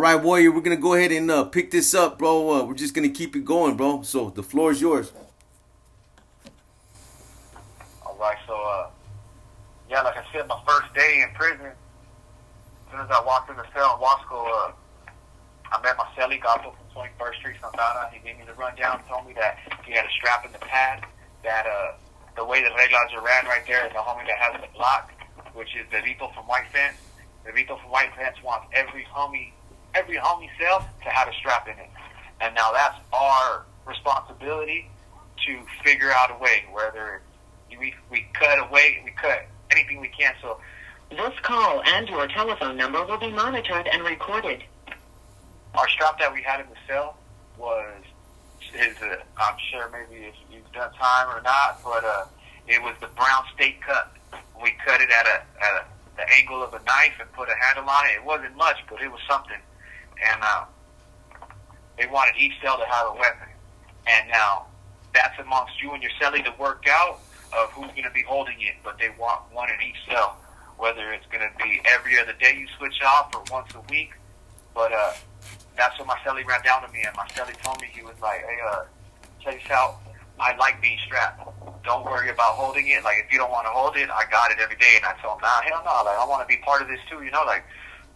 right, Warrior, we're going to go ahead and pick this up, bro. We're just going to keep it going, bro. So the floor is yours. All right, so, yeah, like I said, my first day in prison, as soon as I walked in the cell in Wasco, I met my cellie, got up from 21st Street, Santana. He gave me the rundown, told me that he had a strap in the pad, that the way the reglas are ran right there is the homie that has the block, which is Bebito from White Fence. Bebito from White Fence wants every homie cell to have a strap in it. And now that's our responsibility to figure out a way, whether we cut away, we cut anything we can. So this call and your telephone number will be monitored and recorded. Our strap that we had in the cell I'm sure maybe if you've done time or not, but it was the brown steak cut. We cut it at the angle of a knife and put a handle on it. It wasn't much, but it was something. And they wanted each cell to have a weapon. And now that's amongst you and your cellie to work out of who's going to be holding it. But they want one in each cell, whether it's going to be every other day you switch off or once a week. But that's what my cellie ran down to me, and my cellie told me, he was like, hey, check this out. I like being strapped. Don't worry about holding it. Like, if you don't want to hold it, I got it every day. And I told him, nah, hell no. Like, I want to be part of this too, you know? Like,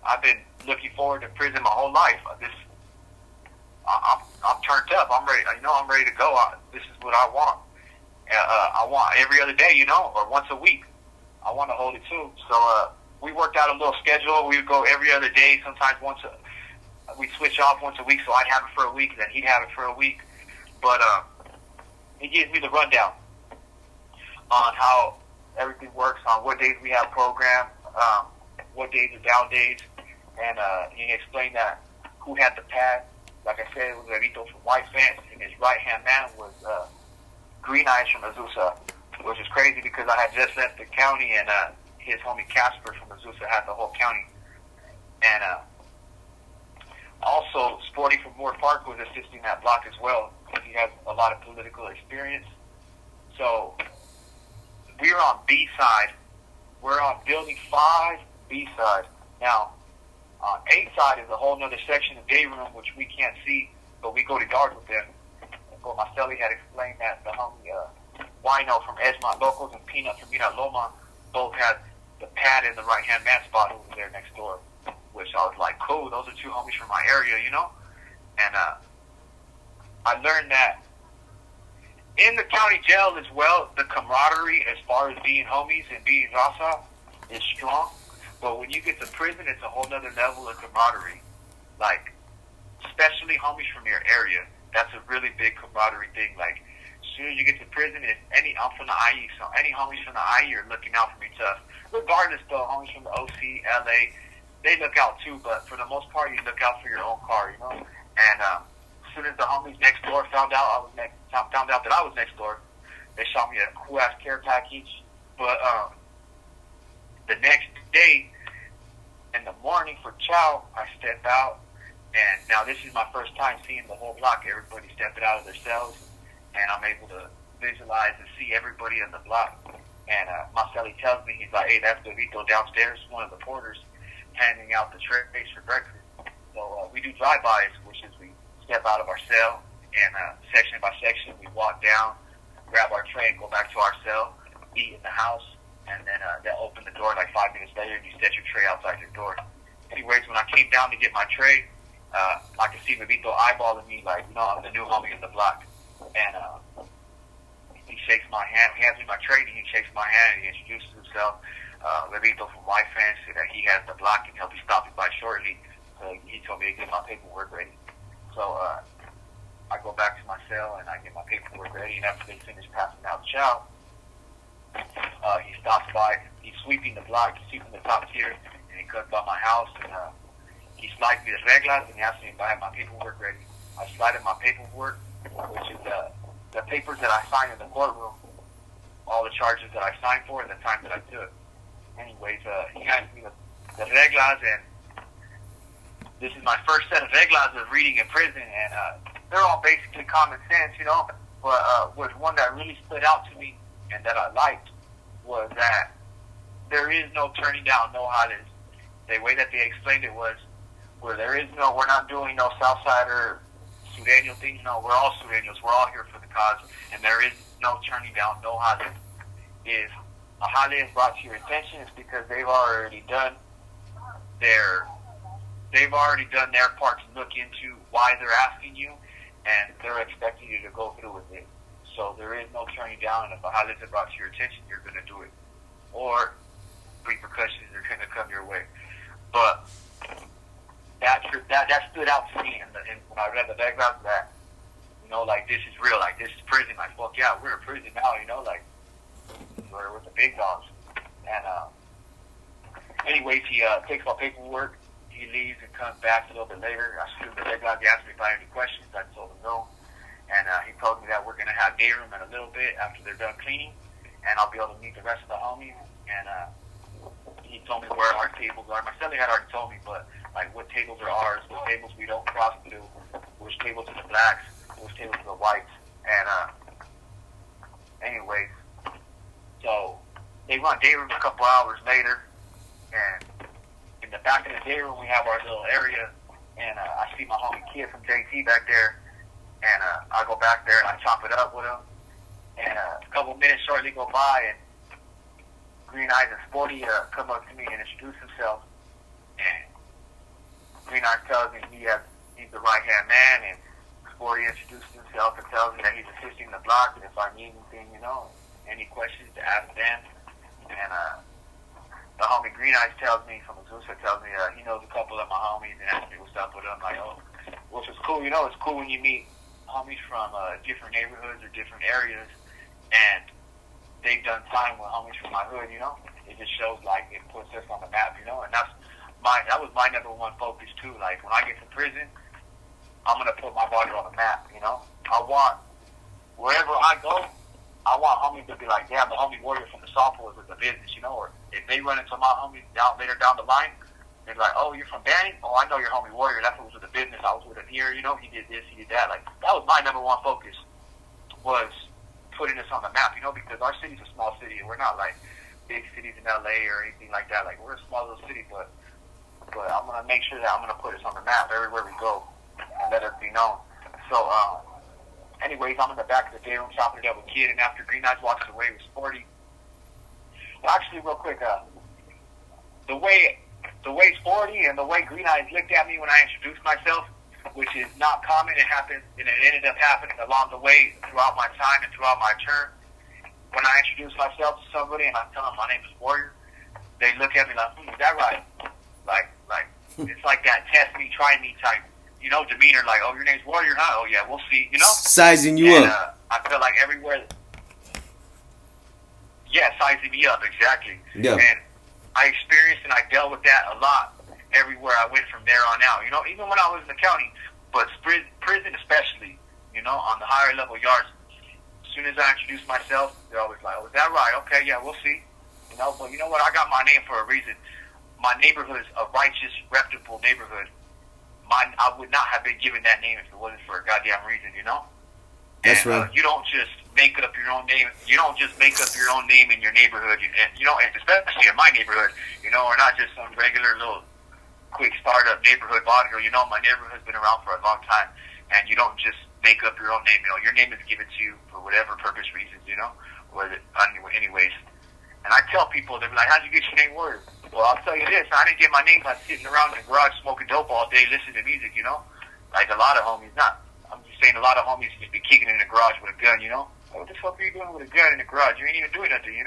I've been looking forward to prison my whole life. I'm turned up. I'm ready. You know, I'm ready to go. This is what I want. I want every other day, you know, or once a week. I want to hold it too. So we worked out a little schedule. We would go every other day, sometimes we'd switch off once a week, so I'd have it for a week, then he'd have it for a week. But he gives me the rundown on how everything works, on what days we have program, what days are down days, and he explained that who had the pad. Like I said, it was Bebito from White Fence, and his right-hand man was Green Eyes from Azusa, which is crazy because I had just left the county, and his homie Casper from Azusa had the whole county. And also, Sporty from Moorpark was assisting that block as well. He has a lot of political experience. So, we're on B side. We're on Building 5, B side. Now, on A side is a whole other section of day room, which we can't see, but we go to yard with them. But my cellie had explained that the homie Wino from Edgemont Locals and Peanut from Mina Loma both had the pad in the right-hand man spot over there next door, which I was like, cool, those are two homies from my area, you know? And I learned that in the county jail as well, the camaraderie as far as being homies and being Raza is strong. But when you get to prison, it's a whole other level of camaraderie. Like, especially homies from your area, that's a really big camaraderie thing. Like, as soon as you get to prison, I'm from the IE, so any homies from the IE are looking out for me tough. Regardless, though, homies from the OC, LA, they look out too, but for the most part, you look out for your own car, you know? And as soon as the homies next door found out that I was next door, they shot me a cool-ass care package. But the next day, in the morning for chow, I step out, and now this is my first time seeing the whole block. Everybody stepping out of their cells, and I'm able to visualize and see everybody in the block. And my cellie tells me, he's like, hey, that's Bebito downstairs, one of the porters, handing out the trays for breakfast. So we do drive-bys, which is we step out of our cell, and section by section, we walk down, grab our tray, and go back to our cell, eat in the house, and then they'll open the door like 5 minutes later, and you set your tray outside your door. Anyways, when I came down to get my tray, I could see Bebito eyeballing me like, you know, I'm the new homie in the block. And he shakes my hand, he hands me my tray, and he shakes my hand, and he introduces himself. Bebito from White Fence, that he has the block, and he'll be stopping by shortly. So he told me to get my paperwork ready. So I go back to my cell, and I get my paperwork ready, and after they finish passing out chow, he stops by, he's sweeping the block, he's sweeping the top tier, and he comes by my house, and he slides me the reglas, and he asks me if I have my paperwork ready. I slide him my paperwork, which is the papers that I signed in the courtroom, all the charges that I signed for, and the time that I took. Anyways, he hands me the reglas, and this is my first set of reglas of reading in prison, and they're all basically common sense, you know, but was one that really stood out to me and that I liked was that there is no turning down, no holidays. The way that they explained it was, where we're not doing no Southsider Sureño thing. No, we're all Sureños. We're all here for the cause, and there is no turning down, no jale. If a jale is brought to your attention, it's because they've already done their part to look into why they're asking you, and they're expecting you to go through with it. So there is no turning down, and if a jale is brought to your attention, you're going to do it. Or repercussions are going to come your way. But that stood out to me, and when I read the background of that, like, this is real, like, this is prison, like, fuck yeah, we're in prison now, like, we're with the big dogs. And anyways, he takes my paperwork, he leaves and comes back a little bit later. I shoot the background, he asked me if I had any questions, I told him no, and he told me that we're going to have day room in a little bit after they're done cleaning, and I'll be able to meet the rest of the homies, and he told me where our tables are. Marcelo had already told me, but like what tables are ours, what tables we don't cross through, which tables are the blacks, which tables are the whites. And anyways, so they run day room a couple hours later, and in the back of the day room we have our little area, and I see my homie Kid from JT back there, and I go back there and I chop it up with him, and a couple minutes shortly go by, and Green Eyes and Sporty come up to me and introduce himself, and Green Eyes tells me he's the right-hand man, and Sporty introduces himself and tells me that he's assisting the block, and if I need anything, any questions to ask them. And the homie Green Eyes tells me, from Azusa, he knows a couple of my homies and asks me what's up with them. Like, which is cool, it's cool when you meet homies from different neighborhoods or different areas, and they've done time with homies from my hood, It just shows, like, it puts us on the map, and that was my number one focus, too. Like, when I get to prison, I'm going to put my body on the map, I want, wherever I go, I want homies to be like, damn, the homie Warrior from the softball is with the business, or if they run into my homies later down the line, they're like, oh, you're from Banning? Oh, I know your homie Warrior, that's what was with the business, I was with him here, he did this, he did that. Like, that was my number one focus, was putting us on the map, because our city's a small city, and we're not like big cities in LA or anything like that. Like, we're a small little city, but I'm gonna make sure that I'm gonna put us on the map everywhere we go and let it be known. So, anyways, I'm in the back of the day room chopping it up with Kid, and after Green Eyes walks away with Sporty. Well, actually, real quick, the way Sporty and the way Green Eyes looked at me when I introduced myself, which is not common. It happened, and it ended up happening along the way throughout my time and throughout my term. When I introduce myself to somebody and I tell them my name is Warrior, they look at me like, is that right? Like it's like that test me, try me type, demeanor. Like, oh, your name's Warrior, huh? Oh yeah, we'll see. Sizing you up. I feel like everywhere. Yeah, sizing me up, exactly. Yeah. And I experienced and I dealt with that a lot everywhere I went from there on out. Even when I was in the county, but prison especially, on the higher level yards, as soon as I introduce myself, they're always like, oh, is that right? Okay, yeah, we'll see. But you know what? I got my name for a reason. My neighborhood is a righteous, reputable neighborhood. I would not have been given that name if it wasn't for a goddamn reason, That's right. You don't just make up your own name. You don't just make up your own name in your neighborhood, and especially in my neighborhood, or not just some regular little quick startup neighborhood bodyguard. My neighborhood's been around for a long time, and you don't just make up your own name. Your name is given to you for whatever purpose reasons, anyways. And I tell people, they're like, how'd you get your name Warrior? Well, I'll tell you this, I didn't get my name by sitting around in the garage smoking dope all day listening to music, Like a lot of homies, I'm just saying a lot of homies just be kicking in the garage with a gun, Like, what the fuck are you doing with a gun in the garage? You ain't even doing nothing, You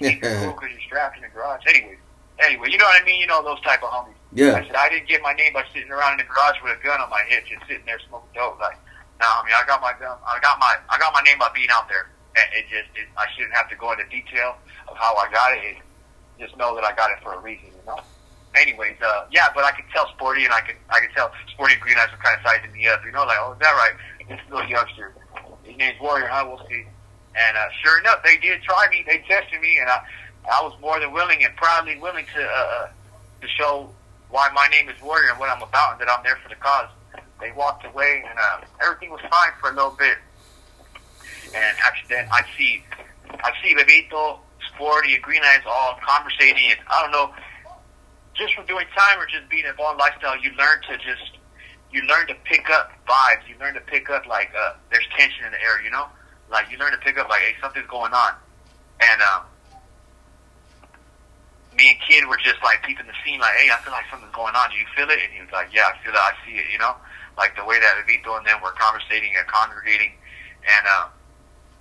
think you're cool because you're strapped in the garage. Anyway, you know what I mean? Those type of homies. Yeah. I said, I didn't get my name by sitting around in the garage with a gun on my hip, just sitting there smoking dope. Like, I got my gun. I got my name by being out there. And I shouldn't have to go into detail of how I got it. Just know that I got it for a reason, Anyways, but I could tell Sporty, and I could tell Sporty and Green Eyes were kind of sizing me up, like, oh, is that right? This little youngster, his name's Warrior, huh? We'll see. And sure enough, they did try me. They tested me, and I was more than willing and proudly willing to show why my name is Warrior and what I'm about, and that I'm there for the cause. They walked away, and everything was fine for a little bit. And actually, then I see Bebito, Sporty, and Green Eyes all conversating. And I don't know, just from doing time or just being involved in lifestyle, you learn to pick up vibes. You learn to pick up like there's tension in the air, you know? Like you learn to pick up like, hey, something's going on. And me and Kid were just like peeping the scene, like, hey, I feel like something's going on. Do you feel it? And he was like, yeah, I feel it. I see it, you know? Like the way that Bebito and them were conversating and congregating. And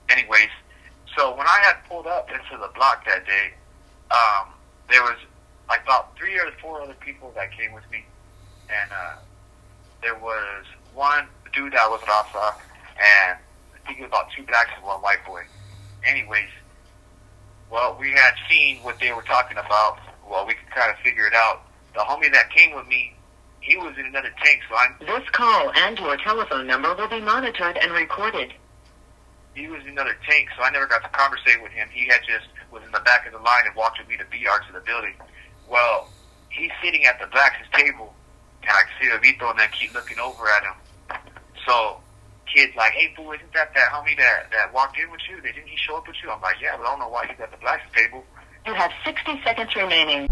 anyways, so when I had pulled up into the block that day, there was like about 3 or 4 other people that came with me. And there was one dude that was an Azusa, and I think it was about 2 blacks and 1 white boy. Anyways, well, we had seen what they were talking about. Well, we could kind of figure it out. The homie that came with me, he was in another tank, so This call and your telephone number will be monitored and recorded. He was in another tank, so I never got to conversate with him. He had just was in the back of the line and walked with me to BR to the building. Well, he's sitting at the blacks' table, and I see Bebito and then keep looking over at him. So, Kid's like, hey, boo, isn't that homie that walked in with you? Didn't he show up with you? I'm like, yeah, but I don't know why he's at the blacks' table. You have 60 seconds remaining.